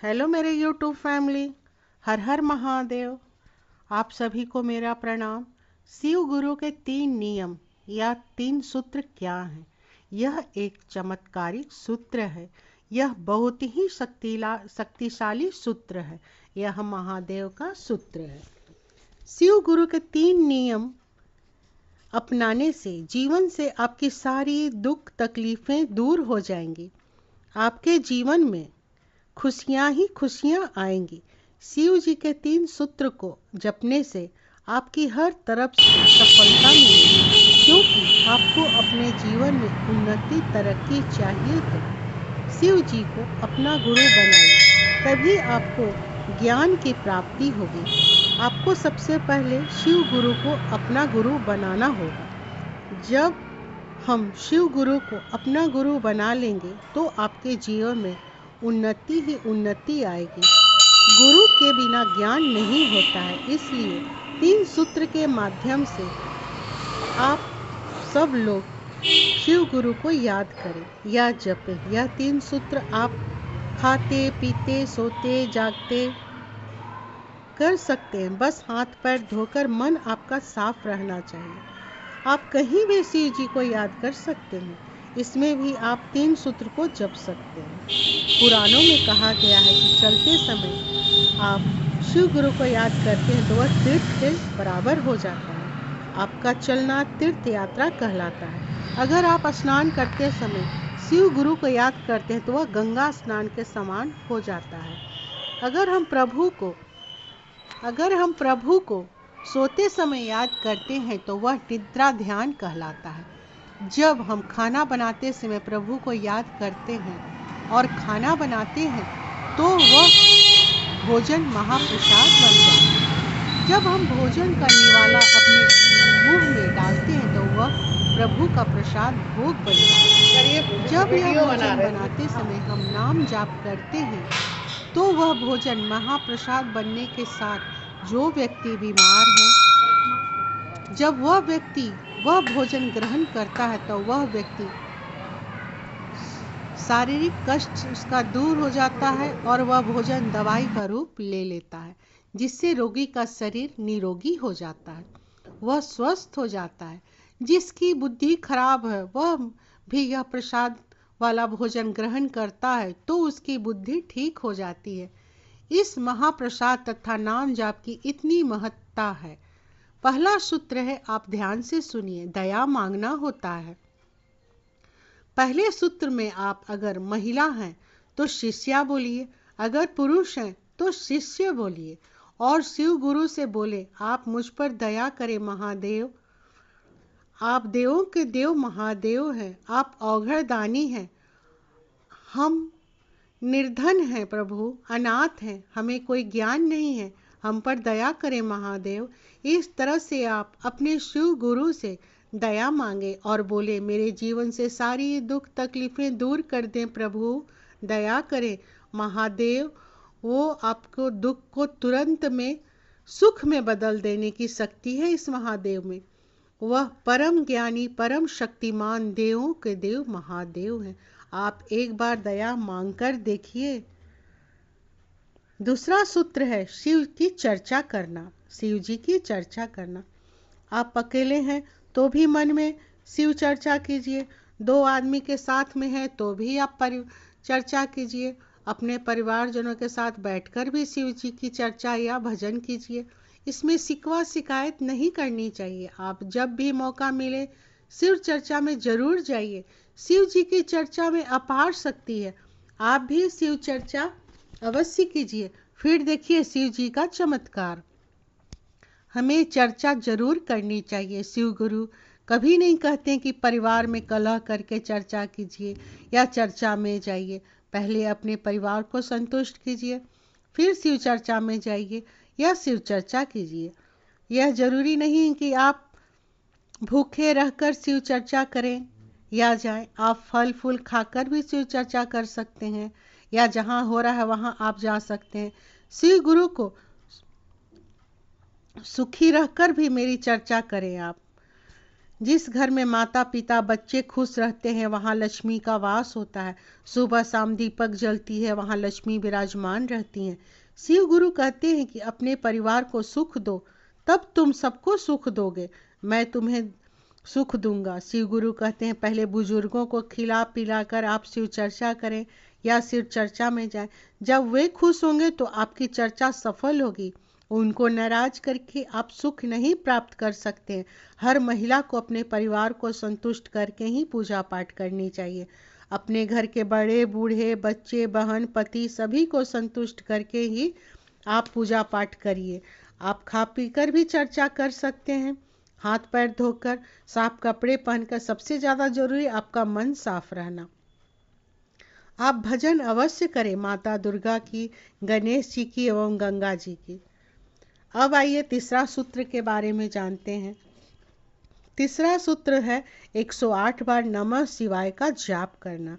Hello मेरे YouTube family. हर हर महादेव। आप सभी को मेरा प्रणाम। शिव गुरु के 3 नियम या 3 सूत्र क्या हैं? यह एक चमत्कारिक सूत्र है। यह बहुत ही शक्तिशाली सूत्र है। यह महादेव का सूत्र है। शिव गुरु के 3 नियम अपनाने से जीवन से आपकी सारी दुख तकलीफें दूर हो जाएंगी। आपके जीवन में खुशियां ही खुशियां आएंगी। शिव जी के 3 सूत्र को जपने से आपकी हर तरफ से सफलता मिलेगी, क्योंकि आपको अपने जीवन में उन्नति तरक्की चाहिए तो शिव जी को अपना गुरु बनाइए, तभी आपको ज्ञान की प्राप्ति होगी। आपको सबसे पहले शिव गुरु को अपना गुरु बनाना होगा। जब हम शिव गुरु को अपना गुरु बना लेंगे तो आपके जीवन में उन्नति ही उन्नति आएगी। गुरु के बिना ज्ञान नहीं होता है, इसलिए 3 सूत्र के माध्यम से आप सब लोग शिव गुरु को याद करें या जपें। यह 3 सूत्र आप खाते पीते सोते जागते कर सकते हैं। बस हाथ पैर धोकर मन आपका साफ रहना चाहिए। आप कहीं भी शिव जी को याद कर सकते हैं। इसमें भी आप 3 सूत्र को जप सकते हैं। पुराणों में कहा गया है कि चलते समय आप शिव गुरु को याद करते हैं तो वह तीर्थ के बराबर हो जाता है। आपका चलना तीर्थ यात्रा कहलाता है। अगर आप स्नान करते समय शिव गुरु को याद करते हैं तो वह गंगा स्नान के समान हो जाता है। अगर हम प्रभु को सोते समय याद करते हैं तो वह निद्रा ध्यान कहलाता है। जब हम खाना बनाते समय प्रभु को याद करते हैं और खाना बनाते हैं तो वह भोजन महाप्रसाद बन जाता है। जब हम भोजन का निवाला अपने मुंह में डालते हैं तो वह प्रभु का प्रसाद भोग बन जाता है। जब यह भोजन बनाते समय हम नाम जाप करते हैं तो वह भोजन महाप्रसाद बनने के साथ जो व्यक्ति बीमार है, जब वह व्यक्ति वह भोजन ग्रहण करता है तो वह व्यक्ति शारीरिक कष्ट उसका दूर हो जाता है और वह भोजन दवाई का रूप ले लेता है, जिससे रोगी का शरीर निरोगी हो जाता है, वह स्वस्थ हो जाता है। जिसकी बुद्धि खराब है वह भी यह प्रसाद वाला भोजन ग्रहण करता है तो उसकी बुद्धि ठीक हो जाती है। इस महाप्रसाद तथा नाम जाप की इतनी महत्ता है। पहला सूत्र है, आप ध्यान से सुनिए, दया मांगना होता है। पहले सूत्र में आप अगर महिला हैं तो शिष्या बोलिए, अगर पुरुष हैं तो शिष्य बोलिए और शिव गुरु से बोले, आप मुझ पर दया करें महादेव। आप देवों के देव महादेव हैं, आप औघड़दानी हैं। हम निर्धन हैं प्रभु, अनाथ हैं, हमें कोई ज्ञान नहीं है, हम पर दया करें महादेव। इस तरह से आप अपने शिव गुरु से दया मांगे और बोले, मेरे जीवन से सारी दुख तकलीफें दूर कर दें प्रभु, दया करें महादेव। वो आपको दुख को तुरंत में सुख में बदल देने की शक्ति है इस महादेव में। वह परम ज्ञानी परम शक्तिमान देवों के देव महादेव हैं। आप एक बार दया मांगकर देखिए। दूसरा सूत्र है, शिव की चर्चा करना, शिव जी की चर्चा करना। आप अकेले हैं तो भी मन में शिव चर्चा कीजिए, 2 आदमी के साथ में है तो भी आप चर्चा कीजिए, अपने परिवारजनों के साथ बैठकर भी शिव जी की चर्चा या भजन कीजिए। इसमें शिकवा शिकायत नहीं करनी चाहिए। आप जब भी मौका मिले शिव चर्चा में जरूर जाइए। शिव जी की चर्चा में अपार शक्ति है। आप भी शिव चर्चा अवश्य कीजिए, फिर देखिए शिव जी का चमत्कार। हमें चर्चा जरूर करनी चाहिए। शिव गुरु कभी नहीं कहते कि परिवार में कलह करके चर्चा कीजिए या चर्चा में जाइए। पहले अपने परिवार को संतुष्ट कीजिए, फिर शिव चर्चा में जाइए या शिव चर्चा कीजिए। यह जरूरी नहीं कि आप भूखे रहकर शिव चर्चा करें या जाएं। आप फल फूल खाकर भी शिव चर्चा कर सकते हैं या जहां हो रहा है वहां आप जा सकते हैं। शिव गुरु को सुखी रहकर भी मेरी चर्चा करें आप। जिस घर में माता पिता बच्चे खुश रहते हैं वहाँ लक्ष्मी का वास होता है। सुबह शाम दीपक जलती है, वहाँ लक्ष्मी विराजमान रहती हैं। शिव गुरु कहते हैं कि अपने परिवार को सुख दो, तब तुम सबको सुख दोगे, मैं तुम्हें सुख दूंगा। शिव गुरु कहते हैं पहले बुजुर्गों को खिला पिला कर आप शिव चर्चा करें या शिव चर्चा में जाएं। जब वे खुश होंगे तो आपकी चर्चा सफल होगी। उनको नाराज करके आप सुख नहीं प्राप्त कर सकते हैं। हर महिला को अपने परिवार को संतुष्ट करके ही पूजा पाठ करनी चाहिए। अपने घर के बड़े बूढ़े बच्चे बहन पति सभी को संतुष्ट करके ही आप पूजा पाठ करिए। आप खा पी कर भी चर्चा कर सकते हैं, हाथ पैर धोकर, साफ कपड़े पहनकर। सबसे ज़्यादा जरूरी आपका मन साफ रहना। आप भजन अवश्य करें माता दुर्गा की, गणेश जी की एवं गंगा जी की। अब आइए तीसरा सूत्र के बारे में जानते हैं। तीसरा सूत्र है 108 बार नमः शिवाय का जाप करना।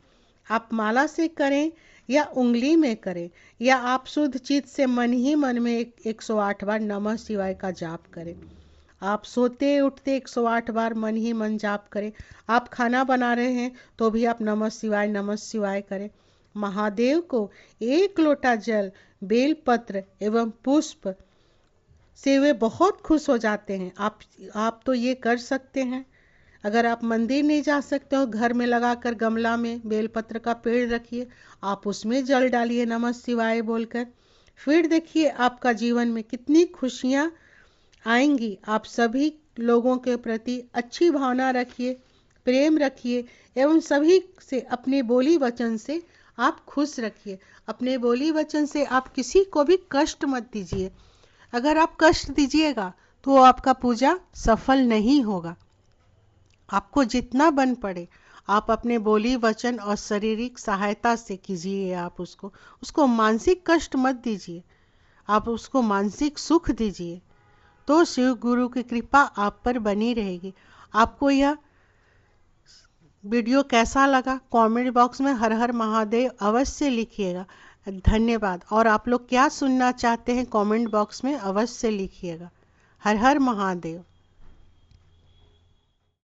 आप माला से करें या उंगली में करें, या आप शुद्ध चित्त से मन ही मन में 108 बार नमः शिवाय का जाप करें। आप सोते उठते 108 बार मन ही मन जाप करें। आप खाना बना रहे हैं तो भी आप नमः शिवाय करें। महादेव को 1 लोटा जल, बेलपत्र एवं पुष्प से वे बहुत खुश हो जाते हैं। आप तो ये कर सकते हैं। अगर आप मंदिर नहीं जा सकते हो, घर में लगाकर गमला में बेलपत्र का पेड़ रखिए, आप उसमें जल डालिए नमः शिवाय बोलकर। फिर देखिए आपका जीवन में कितनी खुशियाँ आएंगी। आप सभी लोगों के प्रति अच्छी भावना रखिए, प्रेम रखिए एवं सभी से अपने बोली वचन से आप खुश रखिए। अपने बोली वचन से आप किसी को भी कष्ट मत दीजिए। अगर आप कष्ट दीजिएगा तो आपका पूजा सफल नहीं होगा। आपको जितना बन पड़े आप अपने बोली वचन और शारीरिक सहायता से कीजिए। आप उसको मानसिक कष्ट मत दीजिए, आप उसको मानसिक सुख दीजिए, तो शिव गुरु की कृपा आप पर बनी रहेगी। आपको यह वीडियो कैसा लगा कमेंट बॉक्स में हर हर महादेव अवश्य लिखिएगा। धन्यवाद। और आप लोग क्या सुनना चाहते हैं कमेंट बॉक्स में अवश्य लिखिएगा। हर हर महादेव।